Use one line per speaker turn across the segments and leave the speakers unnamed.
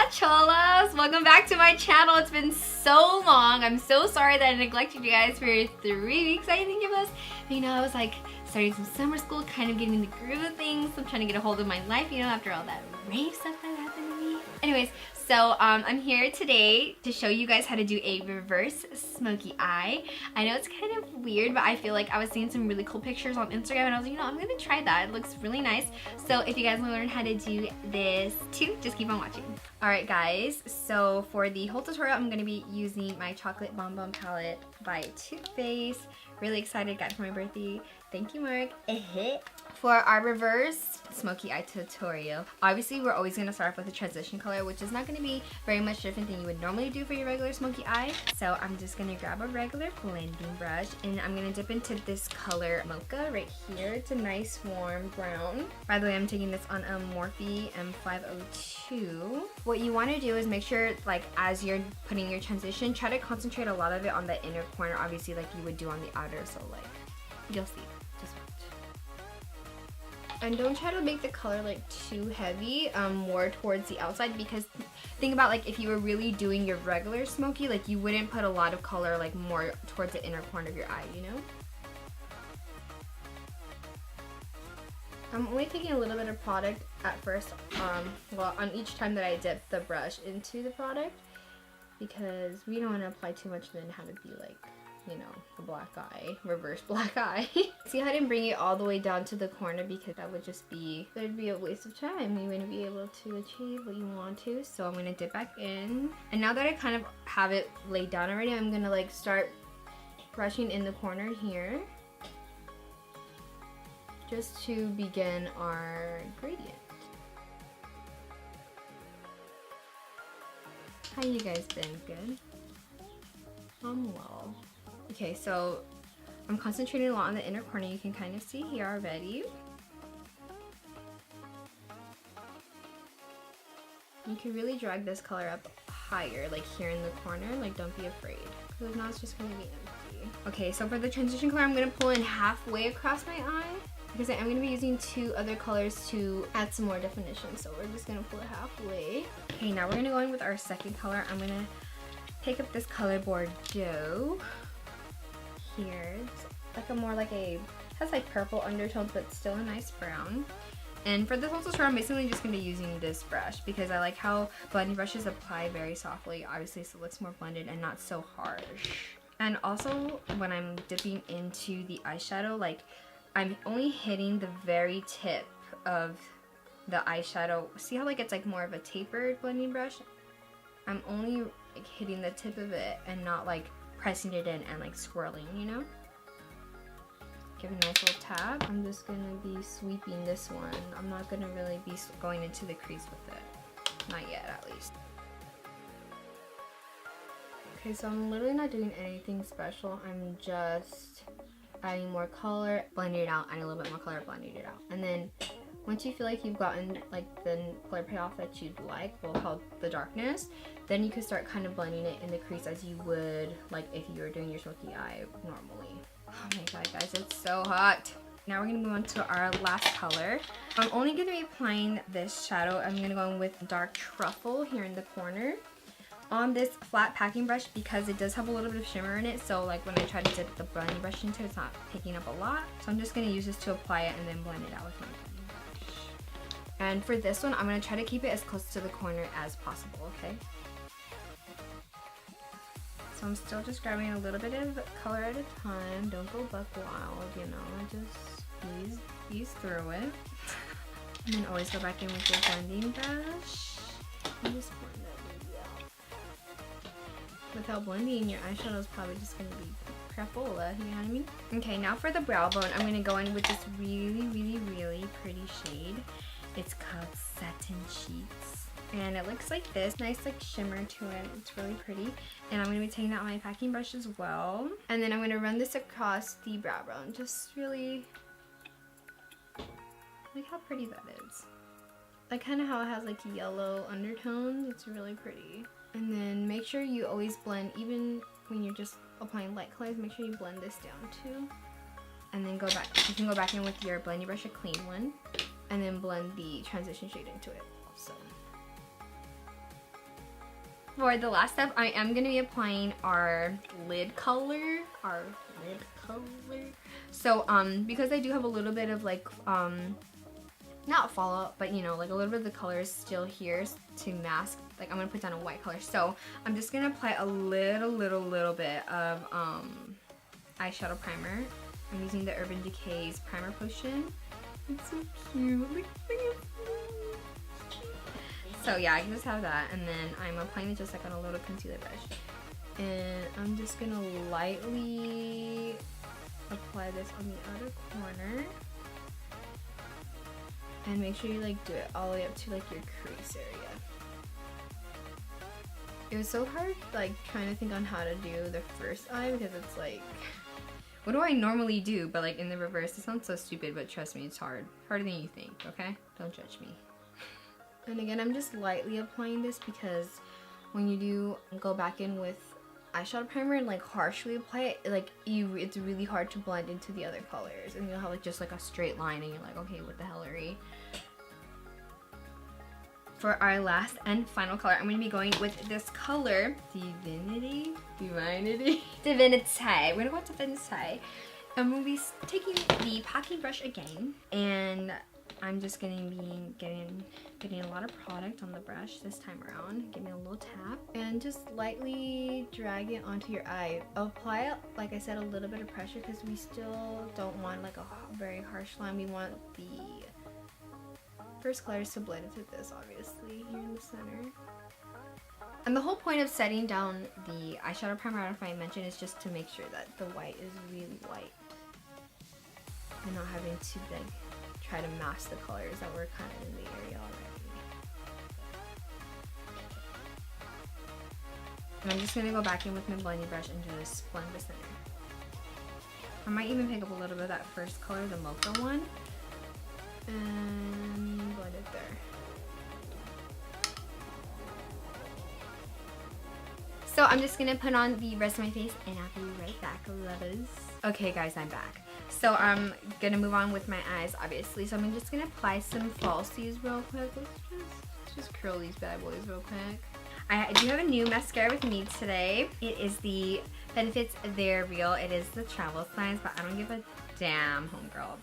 Hola cholas! Welcome back to my channel. It's been so long. I'm so sorry that I neglected you guys for 3 weeks, I think it was. But, you know, I was like starting some summer school, kind of getting in the groove of things. I'm trying to get a hold of my life, you know, after all that rave stuff that happened to me. Anyways, so I'm here today to show you guys how to do a reverse smoky eye. I know it's kind of weird, but I feel like I was seeing some really cool pictures on Instagram and I was like, you know, I'm gonna try that. It looks really nice. So if you guys want to learn how to do this too, just keep on watching. Alright guys, so for the whole tutorial, I'm gonna be using my chocolate bonbon palette by Too Faced. Really excited, got it for my birthday. Thank you, Mark. For our reverse smoky eye tutorial, obviously we're always going to start off with a transition color, which is not going to be very much different than you would normally do for your regular smoky eye. So I'm just going to grab a regular blending brush and I'm going to dip into this color Mocha right here. It's a nice warm brown. By the way, I'm taking this on a Morphe M502. What you want to do is make sure, like, as you're putting your transition, try to concentrate a lot of it on the inner corner, obviously like you would do on the outer, so like, you'll see. Just watch. And don't try to make the color like too heavy, more towards the outside, because think about like if you were really doing your regular smoky, like you wouldn't put a lot of color like more towards the inner corner of your eye, you know? I'm only taking a little bit of product at first, well, on each time that I dip the brush into the product, because we don't want to apply too much and then have it be like, you know, a black eye, reverse black eye. See how I didn't bring it all the way down to the corner, because that would just be, there'd be a waste of time. You wouldn't be able to achieve what you want to. So I'm gonna dip back in. And now that I kind of have it laid down already, I'm gonna like start brushing in the corner here, just to begin our gradient. How you guys been? Good? Well. Okay, so I'm concentrating a lot on the inner corner. You can kind of see here already. You can really drag this color up higher, like here in the corner. Like, don't be afraid, because if not, it's just going to be empty. Okay, so for the transition color, I'm going to pull in halfway across my eye, because I am going to be using 2 other colors to add some more definition. So we're just going to pull it halfway. Okay, now we're going to go in with our second color. I'm going to pick up this color Bordeaux. Here, it's like a more like a, has like purple undertones, but still a nice brown. And for this whole tutorial, I'm basically just going to be using this brush, because I like how blending brushes apply very softly, obviously, so it looks more blended and not so harsh. And also, when I'm dipping into the eyeshadow, like, I'm only hitting the very tip of the eyeshadow. See how like it's like more of a tapered blending brush? I'm only like hitting the tip of it and not like pressing it in and like swirling, you know? Give it a nice little tap. I'm just gonna be sweeping this one. I'm not gonna really be going into the crease with it. Not yet, at least. Okay, so I'm literally not doing anything special. I'm just adding more color, blending it out, adding a little bit more color, blending it out. And then once you feel like you've gotten like the color payoff that you'd like, well, called the darkness, then you can start kind of blending it in the crease as you would like if you were doing your smoky eye normally. Oh my god, guys, it's so hot. Now we're gonna move on to our last color. I'm only gonna be applying this shadow. I'm gonna go in with dark truffle here in the corner on this flat packing brush, because it does have a little bit of shimmer in it, so like when I try to dip the blending brush into it, it's not picking up a lot. So I'm just gonna use this to apply it and then blend it out with my blending brush. And for this one, I'm gonna try to keep it as close to the corner as possible, okay? So I'm still just grabbing a little bit of color at a time. Don't go buck wild, you know, just ease through it. And then always go back in with your blending brush and just blend that baby out. Without blending, your eyeshadow is probably just gonna be crapola, you know what I mean? Okay, now for the brow bone, I'm gonna go in with this really, really, really pretty shade. It's called Satin Sheets. And it looks like this, nice like shimmer to it. It's really pretty. And I'm gonna be taking out my packing brush as well. And then I'm gonna run this across the brow bone. Just really, look how pretty that is. Like kind of how it has like yellow undertones. It's really pretty. And then make sure you always blend, even when you're just applying light colors, make sure you blend this down too. And then go back, you can go back in with your blending brush, a clean one, and then blend the transition shade into it also. For the last step, I am going to be applying our lid color. So, because I do have a little bit of like, not fallout, but you know, like a little bit of the color is still here to mask. Like I'm going to put down a white color. So, I'm just going to apply a little bit of eyeshadow primer. I'm using the Urban Decay's Primer Potion. It's so cute. Look at it. So yeah, I can just have that, and then I'm applying it just like on a little concealer brush. And I'm just gonna lightly apply this on the outer corner. And make sure you like do it all the way up to like your crease area. It was so hard like trying to think on how to do the first eye because it's like, what do I normally do? But like in the reverse, it sounds so stupid, but trust me, it's hard. Harder than you think, okay? Don't judge me. And again, I'm just lightly applying this because when you do go back in with eyeshadow primer and like harshly apply it, like it's really hard to blend into the other colors, and you'll have like just like a straight line, and you're like, okay, what the hellery. For our last and final color, I'm going to be going with this color, Divinity. We're gonna go with Divinity. I'm going to be taking the packing brush again, and I'm just going to be getting a lot of product on the brush this time around. Give me a little tap and just lightly drag it onto your eye. Apply it, like I said, a little bit of pressure because we still don't want like a very harsh line. We want the first colors to blend into this, obviously, here in the center. And the whole point of setting down the eyeshadow primer, I don't know if I mentioned, is just to make sure that the white is really white and not having to like try to mask the colors that were kind of in the area already. And I'm just going to go back in with my blending brush and just blend the center. I might even pick up a little bit of that first color, the mocha one, and blend it there. So I'm just gonna put on the rest of my face and I'll be right back, lovers. Okay guys, I'm back. So I'm gonna move on with my eyes, obviously. So I'm just gonna apply some falsies real quick. Let's just curl these bad boys real quick. I do have a new mascara with me today. It is the Benefits Theyre Real. It is the travel size, but I don't give a damn, homegirl.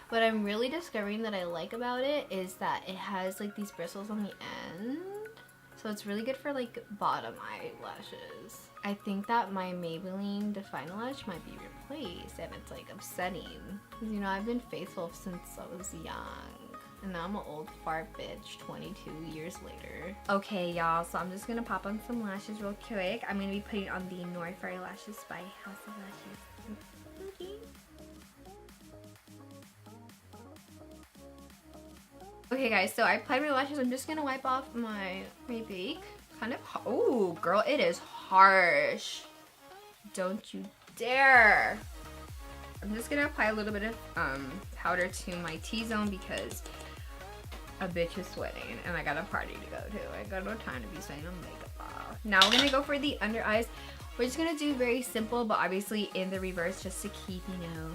What I'm really discovering that I like about it is that it has like these bristles on the end. So it's really good for like bottom eyelashes. I think that my Maybelline Define Lash might be replaced, and it's like upsetting. Because you know, I've been faithful since I was young. And now I'm an old fart bitch 22 years later. Okay y'all, so I'm just gonna pop on some lashes real quick. I'm gonna be putting on the Noir Fairy Lashes by House of Lashes. Okay. Okay guys, so I applied my lashes. I'm just gonna wipe off my makeup. Kind of, oh girl, it is harsh. Don't you dare. I'm just gonna apply a little bit of powder to my T-zone because a bitch is sweating and I got a party to go to. I got no time to be sweating on makeup off. Now we're gonna go for the under eyes. We're just gonna do very simple, but obviously in the reverse, just to keep, you know,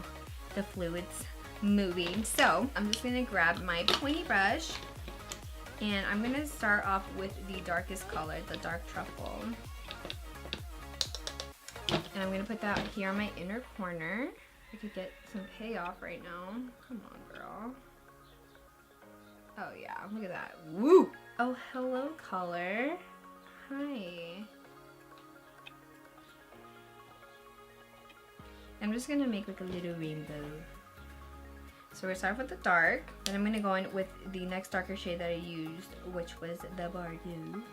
the fluids moving. So I'm just gonna grab my pointy brush and I'm gonna start off with the darkest color, the dark truffle. And I'm gonna put that here on my inner corner. I could get some payoff right now. Come on, girl. Oh yeah, look at that. Woo! Oh, hello, color. Hi. I'm just gonna make like a little rainbow. So we're starting with the dark, then I'm gonna go in with the next darker shade that I used, which was the Bardeau.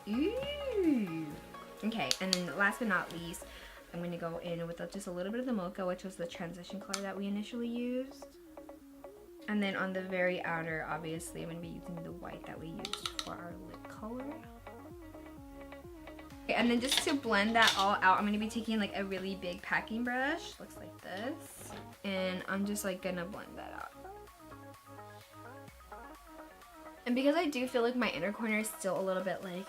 Ooh. Okay, and then last but not least, I'm gonna go in with just a little bit of the mocha, which was the transition color that we initially used. And then on the very outer, obviously, I'm gonna be using the white that we used for our lip color. And then just to blend that all out, I'm going to be taking like a really big packing brush, looks like this, and I'm just like gonna blend that out. And because I do feel like my inner corner is still a little bit like,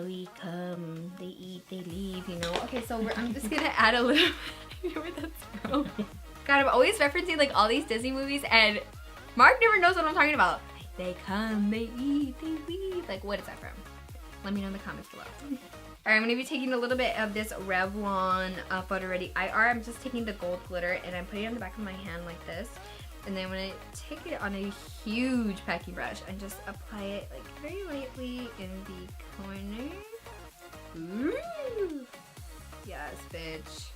we come, they eat, they leave, you know. Okay, so I'm just gonna add a little, you know where that's from? God, I'm always referencing like all these Disney movies, and Mark never knows what I'm talking about. I They come, they eat, they leave. Like, what is that from? Let me know in the comments below. Alright, I'm going to be taking a little bit of this Revlon Photo Ready IR. I'm just taking the gold glitter and I'm putting it on the back of my hand like this. And then I'm going to take it on a huge packing brush and just apply it like very lightly in the corner. Ooh. Yes, bitch.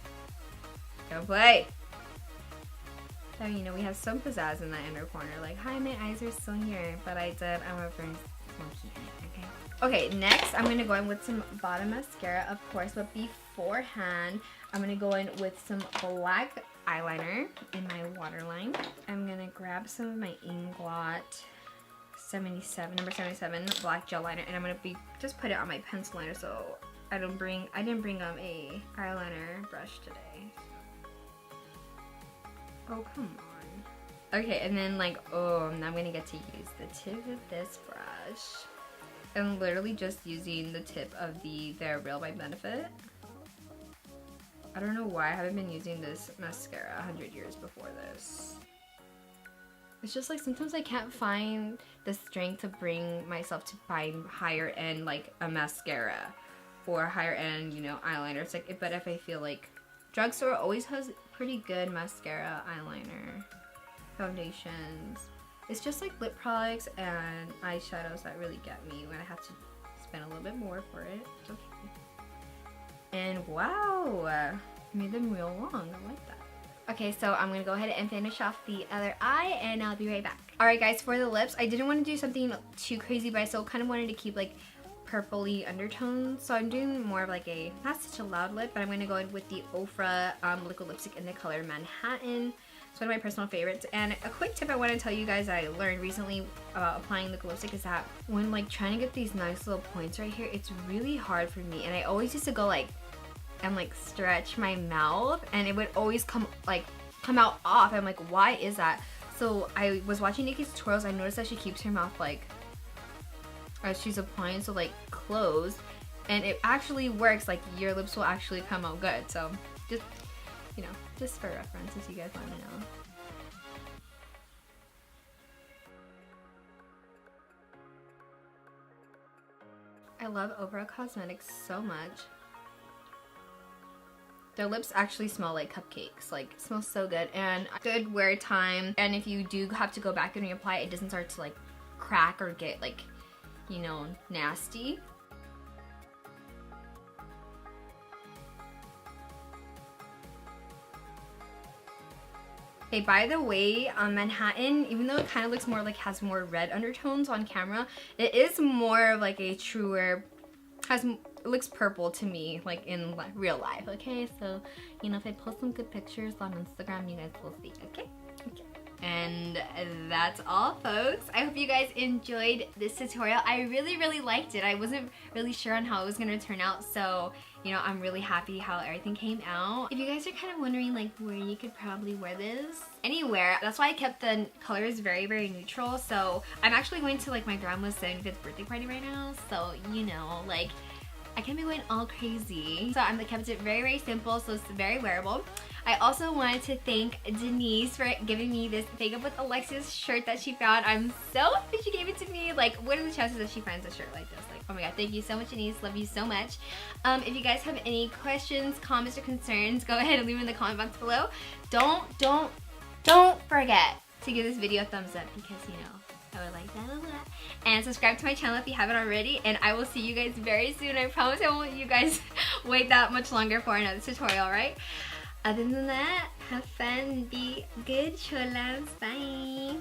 Don't play. So, you know, we have some pizzazz in that inner corner. Like, hi, my eyes are still here, but I'm a friend Smokey, okay? Okay, next I'm going to go in with some bottom mascara, of course, but beforehand, I'm going to go in with some black eyeliner in my waterline. I'm going to grab some of my Inglot 77, number 77 black gel liner, and I'm going to just put it on my pencil liner so I didn't bring a eyeliner brush today. Oh, come on. Okay, and then like, oh, now I'm going to get to use the tip of this brush. I'm literally just using the tip of the Theyre Real by Benefit. I don't know why I haven't been using this mascara 100 years before this. It's just like sometimes I can't find the strength to bring myself to buying higher end like a mascara or higher end, you know, eyeliner. It's like, but if I feel like drugstore always has pretty good mascara, eyeliner, foundations. It's just like lip products and eyeshadows that really get me when I have to spend a little bit more for it. It's okay. And wow, made them real long. I like that. Okay, so I'm gonna go ahead and finish off the other eye and I'll be right back. Alright guys, for the lips, I didn't want to do something too crazy, but I still kind of wanted to keep like purpley undertones. So I'm doing more of like a, not such a loud lip, but I'm gonna go in with the OFRA liquid lipstick in the color Manhattan. It's one of my personal favorites. And a quick tip I want to tell you guys I learned recently about applying liquid lipstick is that when like trying to get these nice little points right here, it's really hard for me. And I always used to go like, and like stretch my mouth and it would always come out off. I'm like, why is that? So I was watching Nikki's tutorials. I noticed that she keeps her mouth like, as she's applying, so like closed, and it actually works. Like your lips will actually come out good. So just, you know, just for reference if you guys want to know. I love OFRA Cosmetics so much. Their lips actually smell like cupcakes. Like, it smells so good and good wear time. And if you do have to go back and reapply, it doesn't start to like crack or get like, you know, nasty. Hey, by the way, Manhattan, even though it kind of looks more like has more red undertones on camera, it is more of like a truer, it looks purple to me, like in real life, okay? So, you know, if I post some good pictures on Instagram, you guys will see, okay? Okay. And that's all, folks. I hope you guys enjoyed this tutorial. I really liked it. I wasn't really sure on how it was gonna turn out, so, you know, I'm really happy how everything came out. If you guys are kind of wondering like where you could probably wear this, anywhere. That's why I kept the colors very neutral. So I'm actually going to like my grandma's 75th birthday party right now, so, you know, like, I can't be going all crazy. So I kept it very simple, so it's very wearable. I also wanted to thank Denise for giving me this Fake Up with Alexia's shirt that she found. I'm so happy she gave it to me. Like, what are the chances that she finds a shirt like this? Like, oh my god, thank you so much, Denise. Love you so much. If you guys have any questions, comments, or concerns, go ahead and leave them in the comment box below. Don't forget to give this video a thumbs up because, you know, I would like that a lot. And subscribe to my channel if you haven't already. And I will see you guys very soon. I promise I won't let you guys wait that much longer for another tutorial, right? Other than that, have fun, be good, cholas, bye!